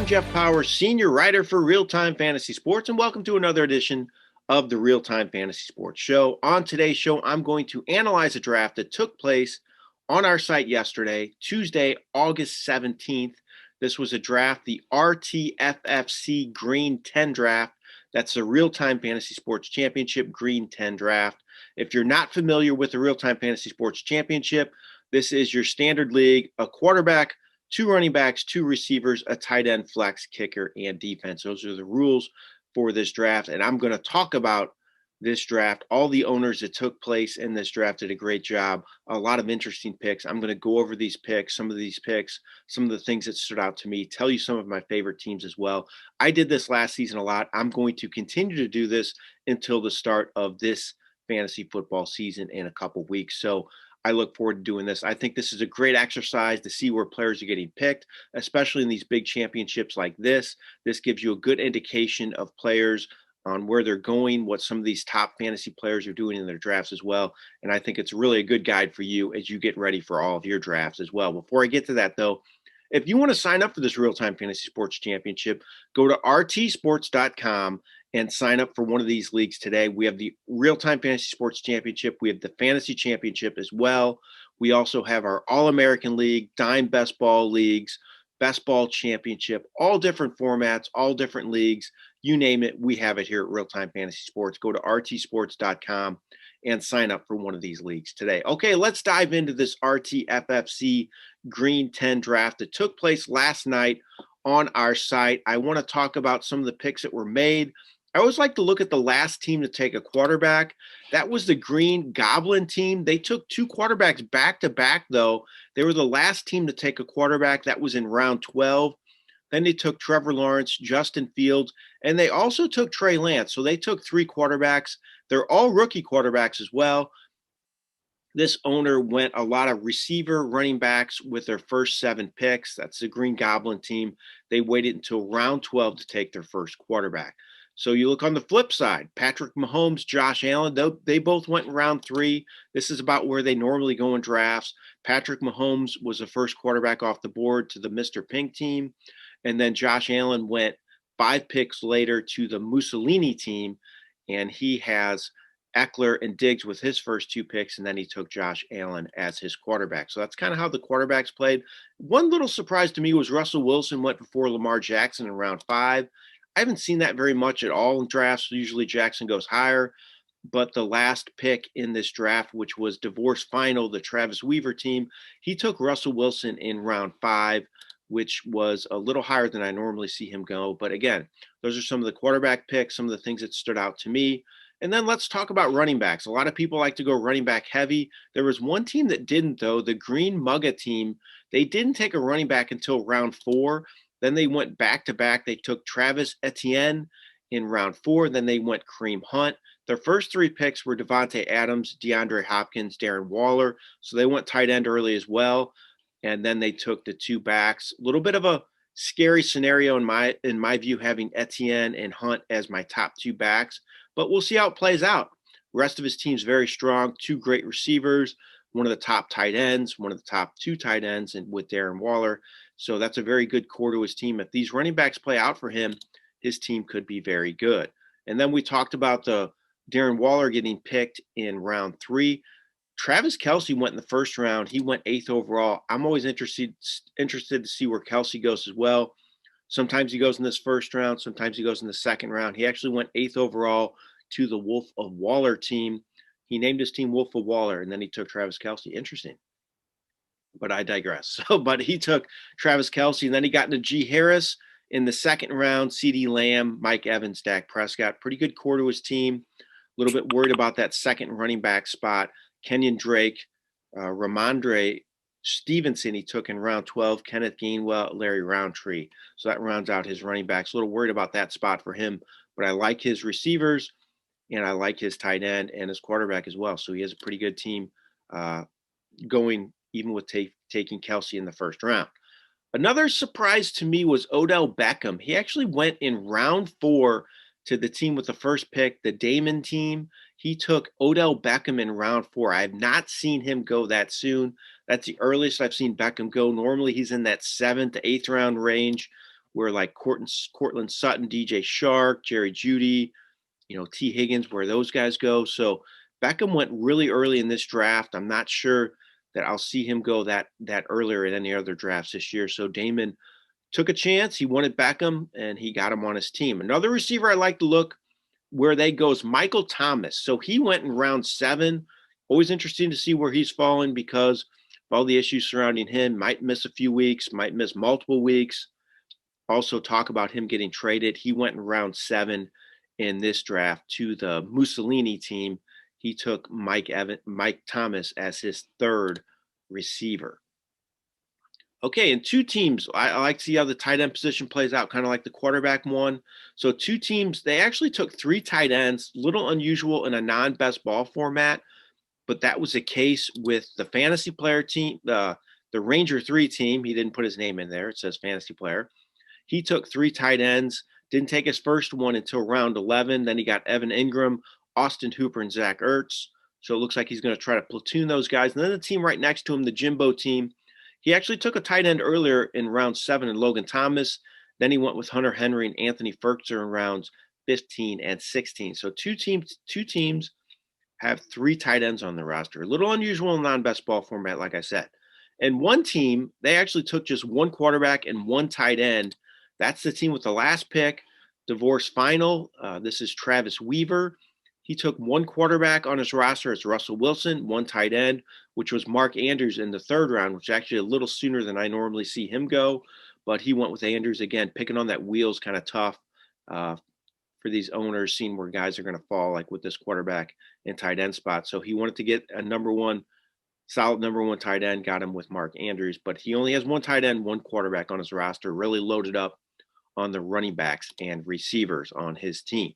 I'm Jeff Paur, senior writer for RealTime Fantasy Sports, and welcome to another edition of the RealTime Fantasy Sports Show. On today's show, I'm going to analyze a draft that took place on our site yesterday, Tuesday, August 17th. This was a draft, the RTFFC Green 10 draft. That's the RealTime Fantasy Sports Championship Green 10 draft. If you're not familiar with the RealTime Fantasy Sports Championship, this is your standard league, a quarterback, 2 running backs, 2 receivers, a tight end, flex, kicker, and defense. Those are the rules for this draft. And I'm going to talk about this draft. All the owners that took place in this draft did a great job. A lot of interesting picks. I'm going to go over these picks, some of the things that stood out to me, tell you some of my favorite teams as well. I did this last season a lot. I'm going to continue to do this until the start of this fantasy football season in a couple weeks. So I look forward to doing this. I think this is a great exercise to see where players are getting picked, especially in these big championships like this. This gives you a good indication of players on where they're going, what some of these top fantasy players are doing in their drafts as well. And I think it's really a good guide for you as you get ready for all of your drafts as well. Before I get to that, though, if you want to sign up for this Real-Time Fantasy Sports Championship, go to rtsports.com and sign up for one of these leagues today. We have the Real-Time Fantasy Sports Championship. We have the Fantasy Championship as well. We also have our All-American League, Dime Best Ball Leagues, Best Ball Championship, all different formats, all different leagues. You name it, we have it here at Real-Time Fantasy Sports. Go to rtsports.com and sign up for one of these leagues today. Okay, let's dive into this RTFFC Green 10 draft that took place last night on our site. I want to talk about some of the picks that were made. I always like to look at the last team to take a quarterback. That was the Green Goblin team. They took 2 quarterbacks back-to-back, though. They were the last team to take a quarterback. That was in round 12. Then they took Trevor Lawrence, Justin Fields, and they also took Trey Lance. So they took 3 quarterbacks. They're all rookie quarterbacks as well. This owner went a lot of receiver running backs with their first 7 picks. That's the Green Goblin team. They waited until round 12 to take their first quarterback. So you look on the flip side, Patrick Mahomes, Josh Allen, they both went in round 3. This is about where they normally go in drafts. Patrick Mahomes was the first quarterback off the board to the Mr. Pink team. And then Josh Allen went 5 picks later to the Mussolini team. And he has Eckler and Diggs with his first 2 picks. And then he took Josh Allen as his quarterback. So that's kind of how the quarterbacks played. One little surprise to me was Russell Wilson went before Lamar Jackson in round 5. I haven't seen that very much at all in drafts. Usually Jackson goes higher, but the last pick in this draft, which was Divorce Final, the Travis Weaver team, he took Russell Wilson in round 5, which was a little higher than I normally see him go. But again, those are some of the quarterback picks, some of the things that stood out to me. And then let's talk about running backs. A lot of people like to go running back heavy. There was one team that didn't, though, the Green Mugga team. They didn't take a running back until round 4. Then they went back-to-back. They took Travis Etienne in round 4. Then they went Kareem Hunt. Their first 3 picks were Devontae Adams, DeAndre Hopkins, Darren Waller. So they went tight end early as well. And then they took the 2 backs. A little bit of a scary scenario in my view, having Etienne and Hunt as my top 2 backs. But we'll see how it plays out. The rest of his team's very strong. 2 great receivers, one of the top tight ends, one of the top 2 tight ends, and with Darren Waller. So that's a very good core to his team. If these running backs play out for him, his team could be very good. And then we talked about the Darren Waller getting picked in round 3. Travis Kelce went in the first round. He went 8th overall. I'm always interested to see where Kelce goes as well. Sometimes he goes in this first round. Sometimes he goes in the second round. He actually went 8th overall to the Wolf of Waller team. He named his team Wolf of Waller, and then he took Travis Kelce. Interesting. But I digress. But he took Travis Kelce, and then he got into G. Harris in the second round, CeeDee Lamb, Mike Evans, Dak Prescott. Pretty good core to his team. A little bit worried about that second running back spot. Kenyon Drake, Ramondre Stevenson he took in round 12, Kenneth Gainwell, Larry Roundtree. So that rounds out his running backs. A little worried about that spot for him, but I like his receivers, and I like his tight end and his quarterback as well. So he has a pretty good team going, even with taking Kelce in the first round. Another surprise to me was Odell Beckham. He actually went in round 4 to the team with the first pick, the Damon team. He took Odell Beckham in round 4. I have not seen him go that soon. That's the earliest I've seen Beckham go. Normally he's in that 7th to 8th round range. where like Cortland Sutton, DJ Shark, Jerry Jeudy, T. Higgins, where those guys go. So Beckham went really early in this draft. I'm not sure that I'll see him go that earlier in any other drafts this year. So Damon took a chance. He wanted Beckham, and he got him on his team. Another receiver I like to look where they go is Michael Thomas. So he went in round 7. Always interesting to see where he's fallen because of all the issues surrounding him. Might miss a few weeks, might miss multiple weeks. Also talk about him getting traded. He went in round 7 in this draft to the Mussolini team. He took Mike Thomas as his 3rd receiver. Okay, and 2 teams, I like to see how the tight end position plays out, kind of like the quarterback one. So 2 teams, they actually took 3 tight ends, little unusual in a non-best ball format, but that was the case with the fantasy player team, the Ranger 3 team. He didn't put his name in there. It says fantasy player. He took 3 tight ends, didn't take his first one until round 11. Then he got Evan Ingram, Austin Hooper, and Zach Ertz. So it looks like he's going to try to platoon those guys. And then the team right next to him, the Jimbo team, he actually took a tight end earlier in round 7 in Logan Thomas. Then he went with Hunter Henry and Anthony Ferkser in rounds 15 and 16. So two teams have 3 tight ends on the roster. A little unusual in non-best ball format, like I said. And one team, they actually took just 1 quarterback and 1 tight end. That's the team with the last pick, divorce final. This is Travis Weaver. He took 1 quarterback on his roster. It's Russell Wilson, 1 tight end, which was Mark Andrews in the 3rd round, which is actually a little sooner than I normally see him go. But he went with Andrews again, picking on that wheel's kind of tough for these owners, seeing where guys are going to fall, like with this quarterback and tight end spot. So he wanted to get a solid number 1 tight end, got him with Mark Andrews. But he only has 1 tight end, 1 quarterback on his roster, really loaded up on the running backs and receivers on his team.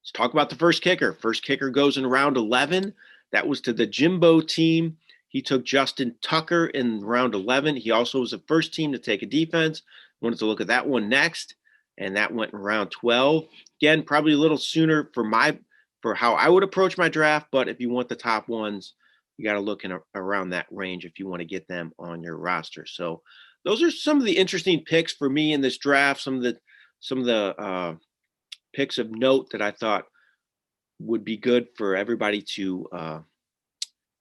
Let's talk about the first kicker. First kicker goes in round 11. That was to the Jimbo team. He took Justin Tucker in round 11. He also was the first team to take a defense. Wanted to look at that one next, and that went in round 12. Again, probably a little sooner for how I would approach my draft, but if you want the top ones, you got to look in around that range if you want to get them on your roster. So those are some of the interesting picks for me in this draft. Some of the picks of note that I thought would be good for everybody to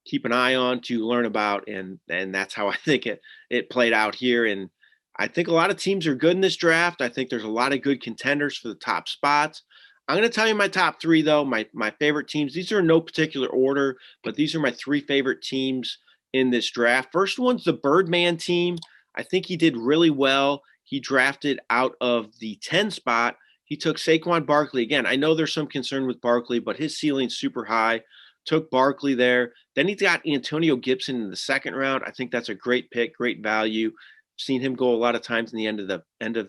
keep an eye on, to learn about, and that's how I think it played out here. And I think a lot of teams are good in this draft. I think there's a lot of good contenders for the top spots. I'm going to tell you my top 3, though, my favorite teams. These are in no particular order, but these are my 3 favorite teams in this draft. First one's the Birdman team. I think he did really well. He drafted out of the 10 spot. He took Saquon Barkley. Again, I know there's some concern with Barkley, but his ceiling's super high. Took Barkley there. Then he's got Antonio Gibson in the 2nd round. I think that's a great pick, great value. Seen him go a lot of times in the end of the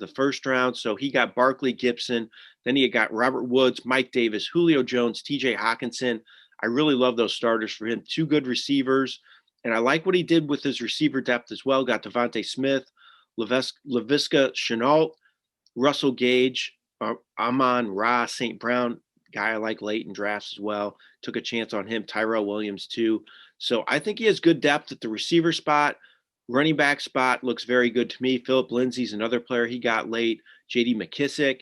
1st round. So he got Barkley, Gibson. Then he got Robert Woods, Mike Davis, Julio Jones, TJ Hawkinson. I really love those starters for him. 2 good receivers. And I like what he did with his receiver depth as well. Got Devontae Smith, Laviska Shenault, Russell Gage, Amon-Ra St. Brown, guy I like late in drafts as well. Took a chance on him. Tyrell Williams too. So I think he has good depth at the receiver spot. Running back spot looks very good to me. Philip Lindsay's another player he got late. J.D. McKissick.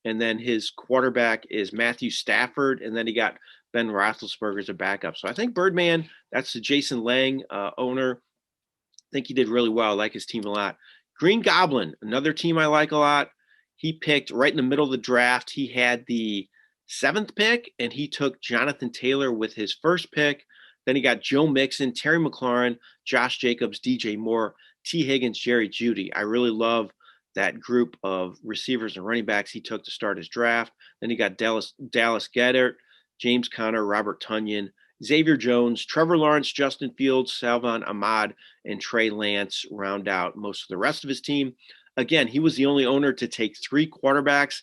And then his quarterback is Matthew Stafford. And then he got Ben Roethlisberger as a backup. So I think Birdman, that's the Jason Lang owner. I think he did really well. I like his team a lot. Green Goblin, another team I like a lot. He picked right in the middle of the draft. He had the 7th pick, and he took Jonathan Taylor with his 1st pick. Then he got Joe Mixon, Terry McLaurin, Josh Jacobs, DJ Moore, T. Higgins, Jerry Jeudy. I really love that group of receivers and running backs he took to start his draft. Then he got Dallas Goedert, James Conner, Robert Tonyan, Xavier Jones, Trevor Lawrence, Justin Fields, Salvon Ahmad, and Trey Lance round out most of the rest of his team. Again, he was the only owner to take 3 quarterbacks.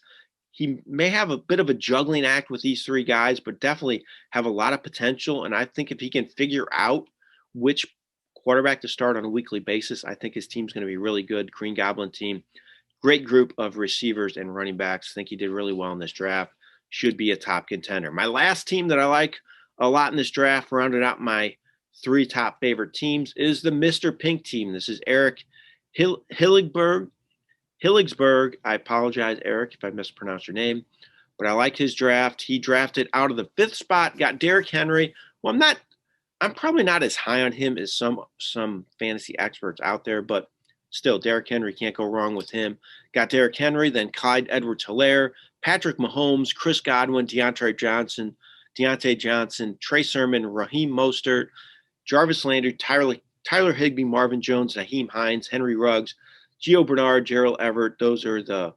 He may have a bit of a juggling act with these 3 guys, but definitely have a lot of potential. And I think if he can figure out which quarterback to start on a weekly basis, I think his team's going to be really good. Green Goblin team, great group of receivers and running backs. I think he did really well in this draft. Should be a top contender. My last team that I like a lot in this draft, rounded out my 3 top favorite teams, is the Mr. Pink team. This is Eric Hilligberg. Hilligsberg. I apologize, Eric, if I mispronounced your name, but I like his draft. He drafted out of the 5th spot, got Derrick Henry. Well, I'm probably not as high on him as some fantasy experts out there, but still, Derrick Henry, can't go wrong with him. Got Derrick Henry, then Clyde Edwards-Helaire, Patrick Mahomes, Chris Godwin, Deontay Johnson, Trey Sermon, Raheem Mostert, Jarvis Landry, Tyler Higbee, Marvin Jones, Naheem Hines, Henry Ruggs, Gio Bernard, Gerald Everett. Those are the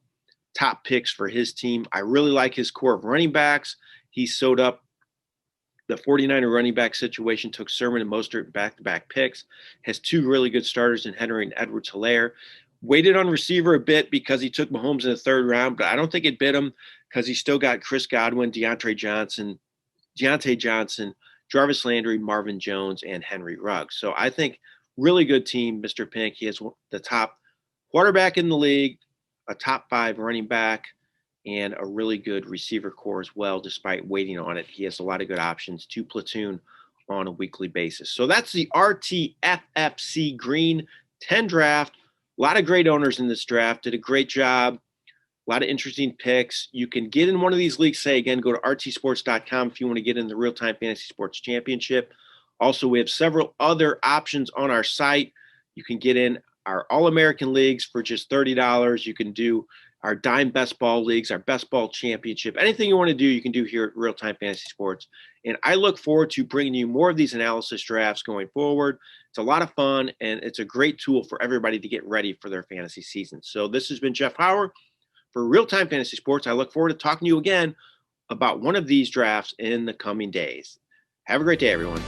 top picks for his team. I really like his core of running backs. He sewed up the 49er running back situation, took Sermon and Mostert back-to-back picks, has 2 really good starters in Henry and Edwards-Helaire. Waited on receiver a bit because he took Mahomes in the 3rd round, but I don't think it bit him because he still got Chris Godwin, Deontay Johnson, Jarvis Landry, Marvin Jones, and Henry Ruggs. So I think really good team, Mr. Pink. He has the top quarterback in the league, a top 5 running back, and a really good receiver core as well, despite waiting on it. He has a lot of good options to platoon on a weekly basis. So that's the RTFFC Green 10 draft. A lot of great owners in this draft. Did a great job. A lot of interesting picks. You can get in one of these leagues. Say again, go to rtsports.com if you want to get in the Real-Time Fantasy Sports Championship. Also, we have several other options on our site. You can get in our All-American leagues for just $30. You can do our Dime Best Ball leagues, our Best Ball Championship. Anything you want to do, you can do here at Real-Time Fantasy Sports. And I look forward to bringing you more of these analysis drafts going forward. It's a lot of fun, and it's a great tool for everybody to get ready for their fantasy season. So this has been Jeff Paur for Real-Time Fantasy Sports. I look forward to talking to you again about one of these drafts in the coming days. Have a great day, everyone.